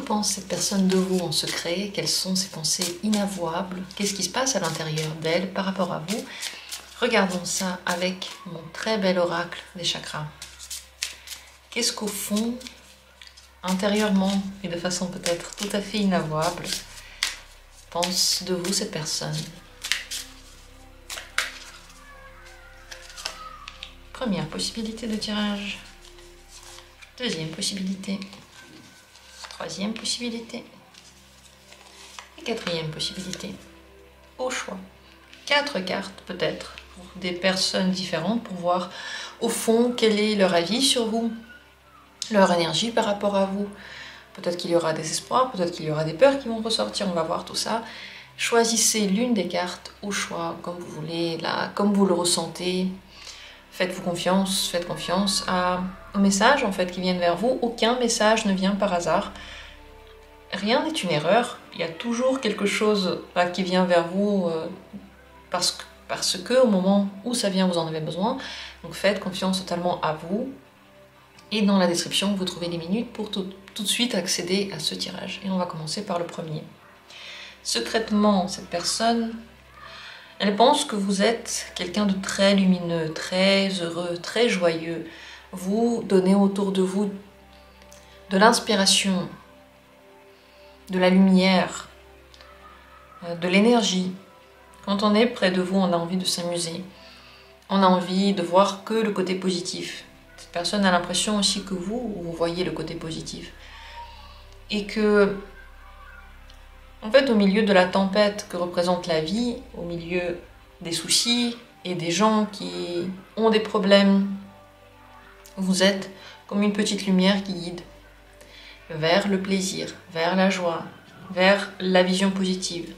pense cette personne de vous en secret? Quelles sont ses pensées inavouables? Qu'est-ce qui se passe à l'intérieur d'elle par rapport à vous? Regardons ça avec mon très bel oracle des chakras. Qu'est-ce qu'au fond, intérieurement et de façon peut-être tout à fait inavouable, pense de vous cette personne? Première possibilité de tirage. Deuxième possibilité. Troisième possibilité. Et quatrième possibilité. Au choix. 4 cartes peut-être pour des personnes différentes pour voir au fond quel est leur avis sur vous, leur énergie par rapport à vous. Peut-être qu'il y aura des espoirs, peut-être qu'il y aura des peurs qui vont ressortir, on va voir tout ça. Choisissez l'une des cartes au choix, comme vous voulez, là, comme vous le ressentez. Faites-vous confiance, faites confiance aux messages en fait qui viennent vers vous. Aucun message ne vient par hasard. Rien n'est une erreur. Il y a toujours quelque chose qui vient vers vous parce que au moment où ça vient, vous en avez besoin. Donc faites confiance totalement à vous. Et dans la description, vous trouvez les minutes pour tout de suite accéder à ce tirage. Et on va commencer par le premier. Secrètement, cette personne, elle pense que vous êtes quelqu'un de très lumineux, très heureux, très joyeux. Vous donnez autour de vous de l'inspiration, de la lumière, de l'énergie. Quand on est près de vous, on a envie de s'amuser. On a envie de voir que le côté positif. Cette personne a l'impression aussi que vous voyez le côté positif. Et que, en fait, au milieu de la tempête que représente la vie, au milieu des soucis et des gens qui ont des problèmes, vous êtes comme une petite lumière qui guide vers le plaisir, vers la joie, vers la vision positive.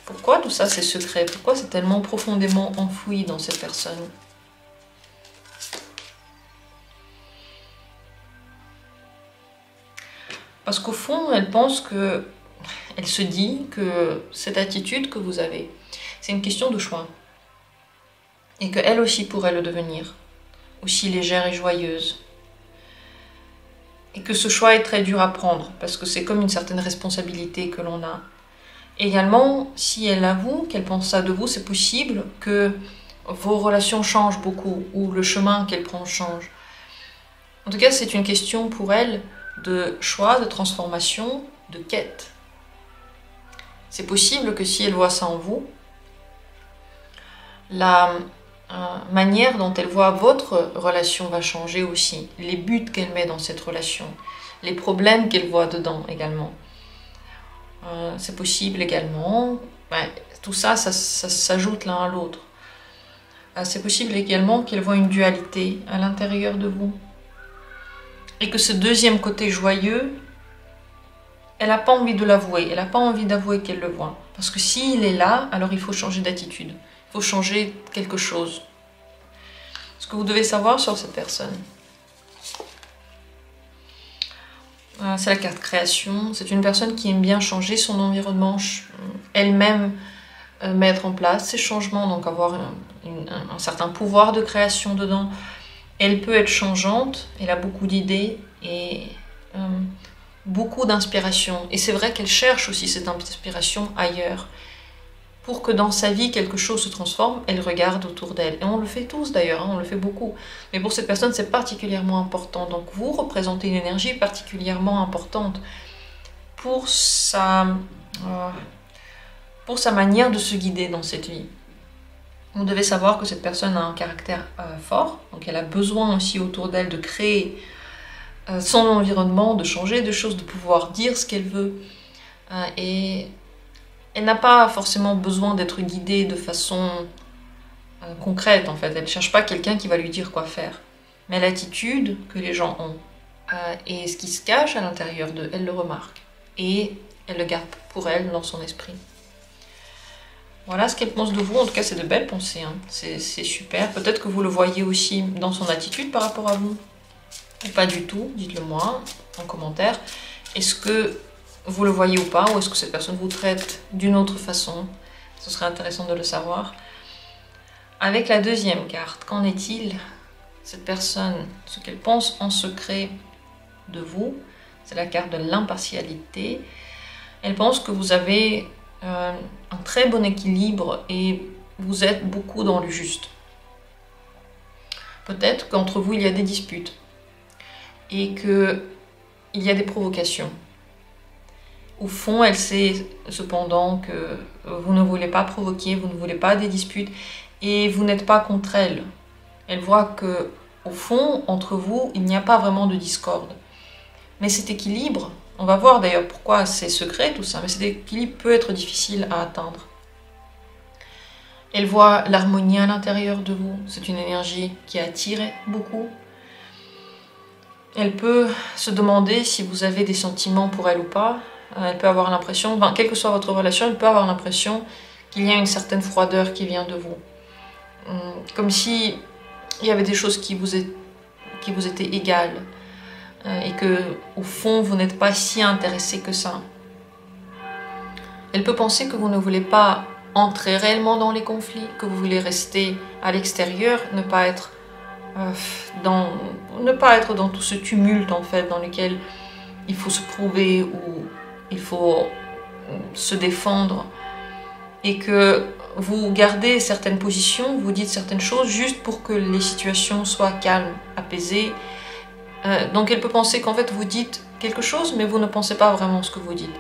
Pourquoi tout ça c'est secret? Pourquoi c'est tellement profondément enfoui dans cette personne? Parce qu'au fond, elle pense que, elle se dit que cette attitude que vous avez, c'est une question de choix. Et qu'elle aussi pourrait le devenir, aussi légère et joyeuse. Et que ce choix est très dur à prendre, parce que c'est comme une certaine responsabilité que l'on a. Également, si elle avoue qu'elle pense ça de vous, c'est possible que vos relations changent beaucoup, ou le chemin qu'elle prend change. En tout cas, c'est une question pour elle de choix, de transformation, de quête. C'est possible que si elle voit ça en vous, la manière dont elle voit votre relation va changer aussi. Les buts qu'elle met dans cette relation, les problèmes qu'elle voit dedans également. C'est possible également. Tout ça, ça s'ajoute l'un à l'autre. C'est possible également qu'elle voit une dualité à l'intérieur de vous. Et que ce deuxième côté joyeux, elle n'a pas envie de l'avouer. Elle n'a pas envie d'avouer qu'elle le voit. Parce que s'il est là, alors il faut changer d'attitude. Il faut changer quelque chose. Ce que vous devez savoir sur cette personne, c'est la carte création. C'est une personne qui aime bien changer son environnement, elle-même mettre en place ces changements, donc avoir un certain pouvoir de création dedans. Elle peut être changeante, elle a beaucoup d'idées et beaucoup d'inspiration. Et c'est vrai qu'elle cherche aussi cette inspiration ailleurs. Pour que dans sa vie, quelque chose se transforme, elle regarde autour d'elle. Et on le fait tous d'ailleurs, on le fait beaucoup. Mais pour cette personne, c'est particulièrement important. Donc vous représentez une énergie particulièrement importante pour sa manière de se guider dans cette vie. Vous devez savoir que cette personne a un caractère fort. Donc elle a besoin aussi autour d'elle de créer son environnement, de changer de choses, de pouvoir dire ce qu'elle veut. Et elle n'a pas forcément besoin d'être guidée de façon concrète en fait. Elle ne cherche pas quelqu'un qui va lui dire quoi faire. Mais l'attitude que les gens ont et ce qui se cache à l'intérieur d'eux, elle le remarque. Et elle le garde pour elle dans son esprit. Voilà ce qu'elle pense de vous. En tout cas, c'est de belles pensées. Hein. C'est super. Peut-être que vous le voyez aussi dans son attitude par rapport à vous. Ou pas du tout. Dites-le moi en commentaire. Est-ce que vous le voyez ou pas, ou est-ce que cette personne vous traite d'une autre façon? Ce serait intéressant de le savoir. Avec la deuxième carte, qu'en est-il? Cette personne, ce qu'elle pense en secret de vous, c'est la carte de l'impartialité. Elle pense que vous avez un très bon équilibre et vous êtes beaucoup dans le juste. Peut-être qu'entre vous il y a des disputes et qu'il y a des provocations. Au fond, elle sait cependant que vous ne voulez pas provoquer, vous ne voulez pas des disputes et vous n'êtes pas contre elle. Elle voit que, au fond, entre vous, il n'y a pas vraiment de discorde. Mais cet équilibre, on va voir d'ailleurs pourquoi c'est secret tout ça, mais cet équilibre peut être difficile à atteindre. Elle voit l'harmonie à l'intérieur de vous, c'est une énergie qui attire beaucoup. Elle peut se demander si vous avez des sentiments pour elle ou pas. Elle peut avoir l'impression, quelle que soit votre relation, elle peut avoir l'impression qu'il y a une certaine froideur qui vient de vous. Comme si il y avait des choses qui vous étaient égales et que, au fond, vous n'êtes pas si intéressé que ça. Elle peut penser que vous ne voulez pas entrer réellement dans les conflits, que vous voulez rester à l'extérieur, ne pas être dans tout ce tumulte en fait, dans lequel il faut se prouver ou il faut se défendre, et que vous gardez certaines positions, vous dites certaines choses juste pour que les situations soient calmes, apaisées. Donc elle peut penser qu'en fait vous dites quelque chose, mais vous ne pensez pas vraiment ce que vous dites.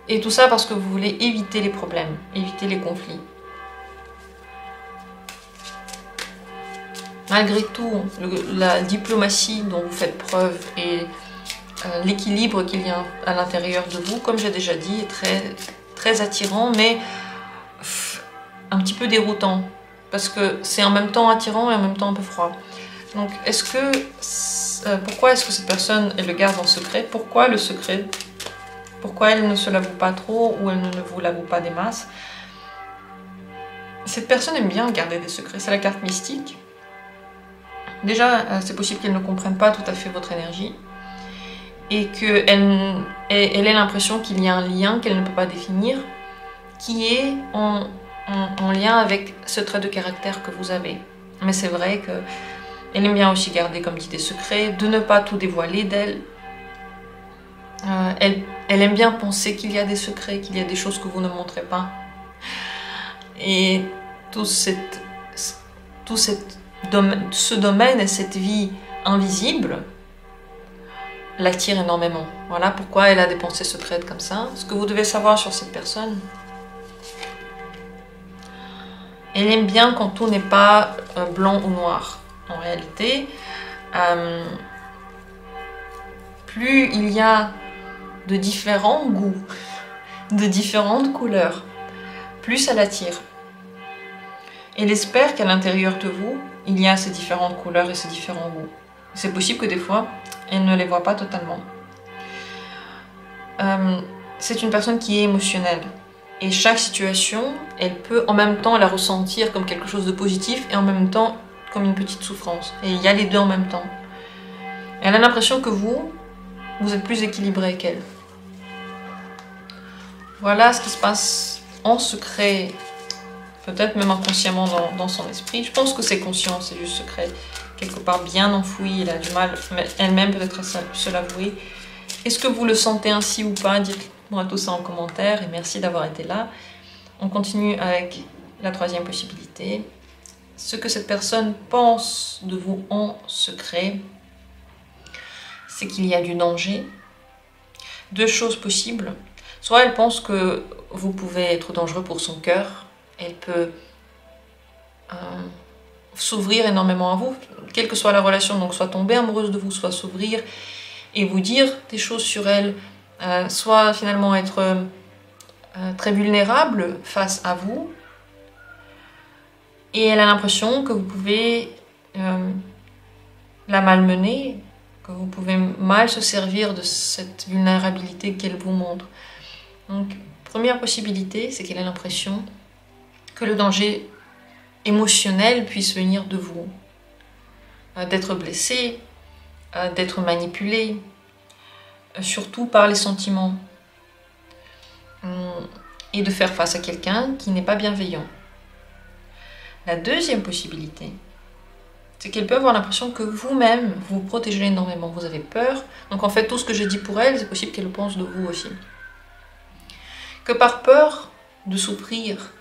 Et tout ça parce que vous voulez éviter les problèmes, éviter les conflits. Malgré tout, la diplomatie dont vous faites preuve et l'équilibre qu'il y a à l'intérieur de vous, comme j'ai déjà dit, est très, très attirant, mais un petit peu déroutant, parce que c'est en même temps attirant et en même temps un peu froid. Donc, pourquoi est-ce que cette personne, elle le garde en secret? Pourquoi le secret? Pourquoi elle ne se l'avoue pas trop ou elle ne vous l'avoue pas des masses? Cette personne aime bien garder des secrets, c'est la carte mystique. Déjà, c'est possible qu'elle ne comprenne pas tout à fait votre énergie et qu'elle ait l'impression qu'il y a un lien qu'elle ne peut pas définir qui est en lien avec ce trait de caractère que vous avez. Mais c'est vrai qu'elle aime bien aussi garder, comme dit, des secrets, de ne pas tout dévoiler d'elle. Elle aime bien penser qu'il y a des secrets, qu'il y a des choses que vous ne montrez pas. Et ce domaine et cette vie invisible l'attire énormément. Voilà pourquoi elle a des pensées secrètes comme ça. Ce que vous devez savoir sur cette personne, elle aime bien quand tout n'est pas blanc ou noir. En réalité, plus il y a de différents goûts, de différentes couleurs, plus elle attire. Elle espère qu'à l'intérieur de vous, il y a ces différentes couleurs et ces différents goûts. C'est possible que des fois, elle ne les voit pas totalement. C'est une personne qui est émotionnelle. Et chaque situation, elle peut en même temps la ressentir comme quelque chose de positif et en même temps comme une petite souffrance. Et il y a les deux en même temps. Elle a l'impression que vous êtes plus équilibré qu'elle. Voilà ce qui se passe en secret, peut-être même inconsciemment dans son esprit. Je pense que c'est conscient, c'est juste secret, quelque part bien enfoui. Elle a du mal elle-même peut-être à se l'avouer. Est-ce que vous le sentez ainsi ou pas? Dites-moi tout ça en commentaire et merci d'avoir été là. On continue avec la troisième possibilité. Ce que cette personne pense de vous en secret, c'est qu'il y a du danger. Deux choses possibles. Soit elle pense que vous pouvez être dangereux pour son cœur. Elle peut s'ouvrir énormément à vous, quelle que soit la relation, donc soit tomber amoureuse de vous, soit s'ouvrir et vous dire des choses sur elle, soit finalement être très vulnérable face à vous. Et elle a l'impression que vous pouvez la malmener, que vous pouvez mal se servir de cette vulnérabilité qu'elle vous montre. Donc, première possibilité, c'est qu'elle a l'impression que le danger émotionnel puisse venir de vous, d'être blessé, d'être manipulé, surtout par les sentiments, et de faire face à quelqu'un qui n'est pas bienveillant. La deuxième possibilité, c'est qu'elle peut avoir l'impression que vous-même, vous protégez énormément, vous avez peur. Donc en fait, tout ce que j'ai dit pour elle, c'est possible qu'elle le pense de vous aussi. Que par peur de souffrir,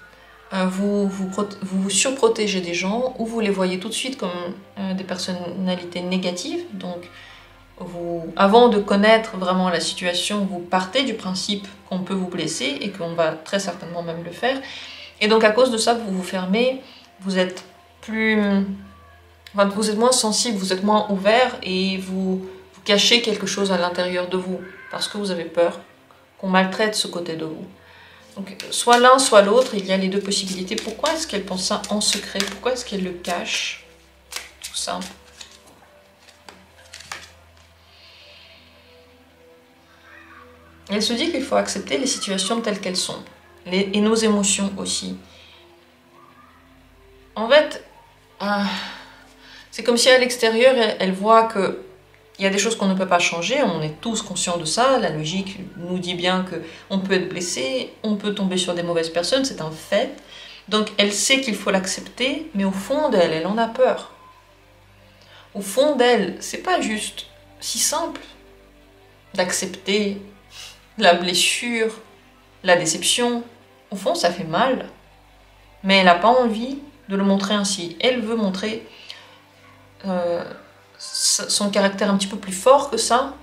vous surprotégez des gens, ou vous les voyez tout de suite comme des personnalités négatives. Donc avant de connaître vraiment la situation, vous partez du principe qu'on peut vous blesser, et qu'on va très certainement même le faire. Et donc à cause de ça, vous vous fermez, vous êtes vous êtes moins sensible, vous êtes moins ouvert, et vous cachez quelque chose à l'intérieur de vous, parce que vous avez peur qu'on maltraite ce côté de vous. Donc soit l'un, soit l'autre, il y a les deux possibilités. Pourquoi est-ce qu'elle pense ça en secret? Pourquoi est-ce qu'elle le cache? Tout ça. Elle se dit qu'il faut accepter les situations telles qu'elles sont, et nos émotions aussi. En fait, c'est comme si à l'extérieur, elle voit qu'il y a des choses qu'on ne peut pas changer, on est tous conscients de ça, la logique nous dit bien qu'on peut être blessé, on peut tomber sur des mauvaises personnes, c'est un fait. Donc elle sait qu'il faut l'accepter, mais au fond d'elle, elle en a peur. Au fond d'elle, c'est pas juste si simple d'accepter la blessure, la déception. Au fond, ça fait mal, mais elle n'a pas envie de le montrer ainsi. Elle veut montrer son caractère un petit peu plus fort que ça,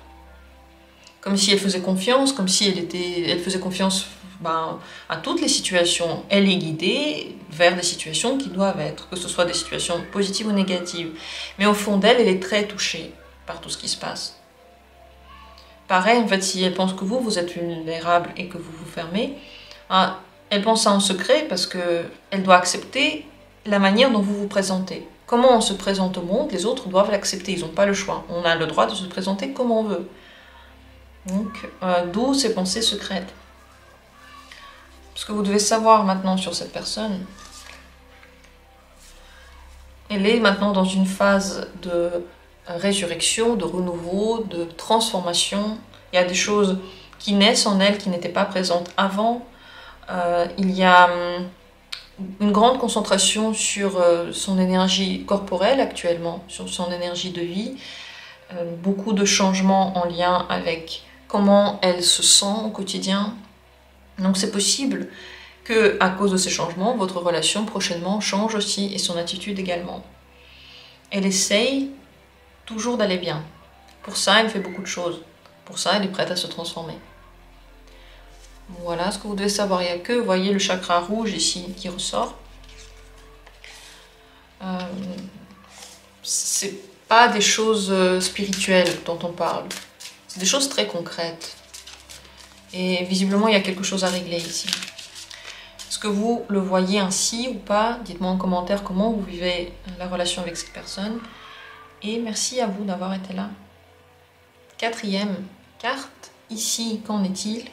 comme si elle faisait confiance, comme si elle faisait confiance à toutes les situations. Elle est guidée vers des situations qui doivent être, que ce soit des situations positives ou négatives. Mais au fond d'elle, elle est très touchée par tout ce qui se passe. Pareil, en fait, si elle pense que vous êtes vulnérable et que vous vous fermez, elle pense ça en secret parce qu'elle doit accepter la manière dont vous vous présentez. Comment on se présente au monde, les autres doivent l'accepter, ils n'ont pas le choix. On a le droit de se présenter comme on veut. Donc, d'où ces pensées secrètes. Ce que vous devez savoir maintenant sur cette personne, elle est maintenant dans une phase de résurrection, de renouveau, de transformation. Il y a des choses qui naissent en elle qui n'étaient pas présentes avant. Il y a une grande concentration sur son énergie corporelle actuellement, sur son énergie de vie. Beaucoup de changements en lien avec comment elle se sent au quotidien. Donc c'est possible que, à cause de ces changements, votre relation prochainement change aussi, et son attitude également. Elle essaye toujours d'aller bien. Pour ça, elle fait beaucoup de choses. Pour ça, elle est prête à se transformer. Voilà ce que vous devez savoir. Il n'y a que, vous voyez, le chakra rouge ici qui ressort. C'est pas des choses spirituelles dont on parle. C'est des choses très concrètes. Et visiblement, il y a quelque chose à régler ici. Est-ce que vous le voyez ainsi ou pas? Dites-moi en commentaire comment vous vivez la relation avec cette personne. Et merci à vous d'avoir été là. 4e carte, ici, qu'en est-il?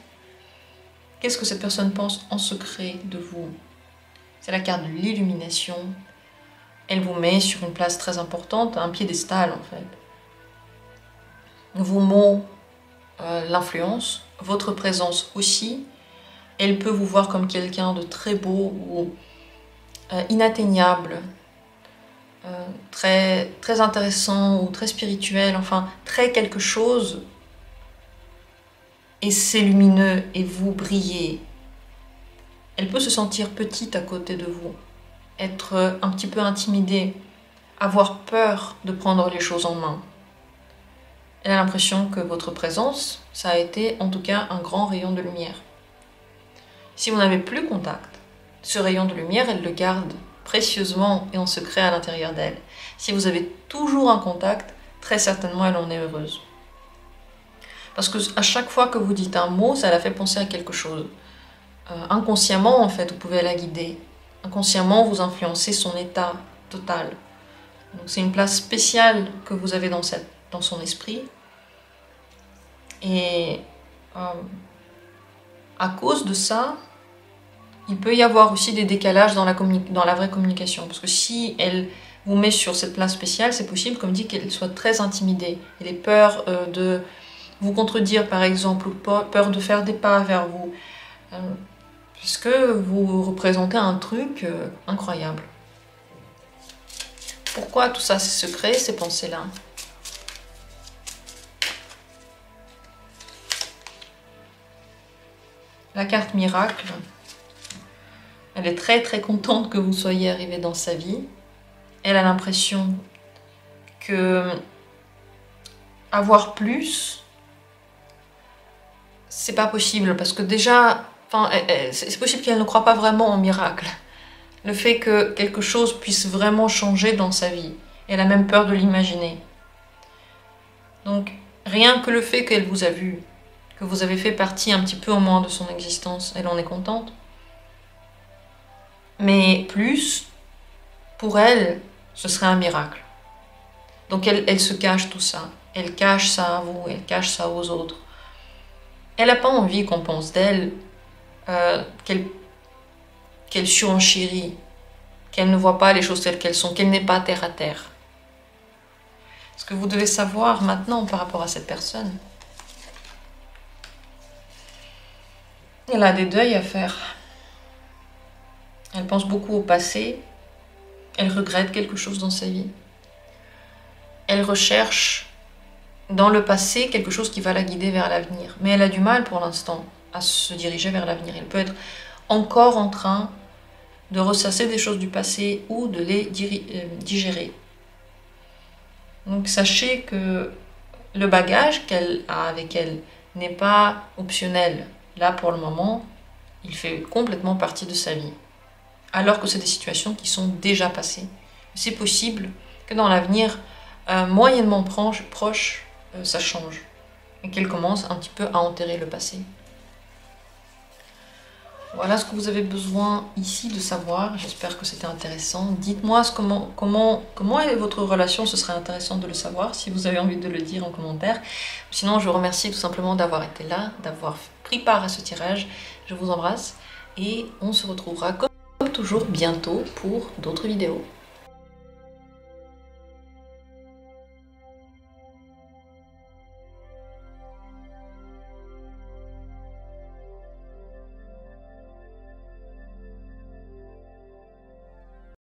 Qu'est-ce que cette personne pense en secret de vous? C'est la carte de l'illumination. Elle vous met sur une place très importante, un piédestal en fait. Vos mots l'influencent, votre présence aussi. Elle peut vous voir comme quelqu'un de très beau ou inatteignable, très, très intéressant ou très spirituel, enfin très quelque chose. Et c'est lumineux et vous brillez. Elle peut se sentir petite à côté de vous, être un petit peu intimidée, avoir peur de prendre les choses en main. Elle a l'impression que votre présence, ça a été en tout cas un grand rayon de lumière. Si vous n'avez plus contact, ce rayon de lumière, elle le garde précieusement et en secret à l'intérieur d'elle. Si vous avez toujours un contact, très certainement elle en est heureuse. Parce que à chaque fois que vous dites un mot, ça la fait penser à quelque chose. Inconsciemment, en fait, vous pouvez la guider. Inconsciemment, vous influencez son état total. Donc c'est une place spéciale que vous avez dans son esprit. Et à cause de ça, il peut y avoir aussi des décalages dans la vraie communication. Parce que si elle vous met sur cette place spéciale, c'est possible, comme dit, qu'elle soit très intimidée. Elle ait peur de vous contredire, par exemple, ou peur de faire des pas vers vous. Puisque vous représentez un truc incroyable. Pourquoi tout ça c'est secret, ces pensées-là? La carte miracle, elle est très très contente que vous soyez arrivé dans sa vie. Elle a l'impression que avoir plus, c'est pas possible parce que déjà, c'est possible qu'elle ne croit pas vraiment en miracle. Le fait que quelque chose puisse vraiment changer dans sa vie. Elle a même peur de l'imaginer. Donc, rien que le fait qu'elle vous a vu, que vous avez fait partie un petit peu au moins de son existence, elle en est contente. Mais plus, pour elle, ce serait un miracle. Donc elle se cache tout ça. Elle cache ça à vous, elle cache ça aux autres. Elle n'a pas envie qu'on pense d'elle, qu'elle surenchérit, qu'elle ne voit pas les choses telles qu'elles sont, qu'elle n'est pas terre à terre. Ce que vous devez savoir maintenant par rapport à cette personne, elle a des deuils à faire. Elle pense beaucoup au passé. Elle regrette quelque chose dans sa vie. Elle recherche dans le passé quelque chose qui va la guider vers l'avenir. Mais elle a du mal pour l'instant à se diriger vers l'avenir. Elle peut être encore en train de ressasser des choses du passé ou de les digérer. Donc sachez que le bagage qu'elle a avec elle n'est pas optionnel. Là, pour le moment, il fait complètement partie de sa vie. Alors que c'est des situations qui sont déjà passées. C'est possible que dans l'avenir, moyennement proche, ça change. Et qu'elle commence un petit peu à enterrer le passé. Voilà ce que vous avez besoin ici de savoir. J'espère que c'était intéressant. Dites-moi comment est votre relation. Ce serait intéressant de le savoir si vous avez envie de le dire en commentaire. Sinon, je vous remercie tout simplement d'avoir été là, d'avoir pris part à ce tirage. Je vous embrasse et on se retrouvera comme toujours bientôt pour d'autres vidéos.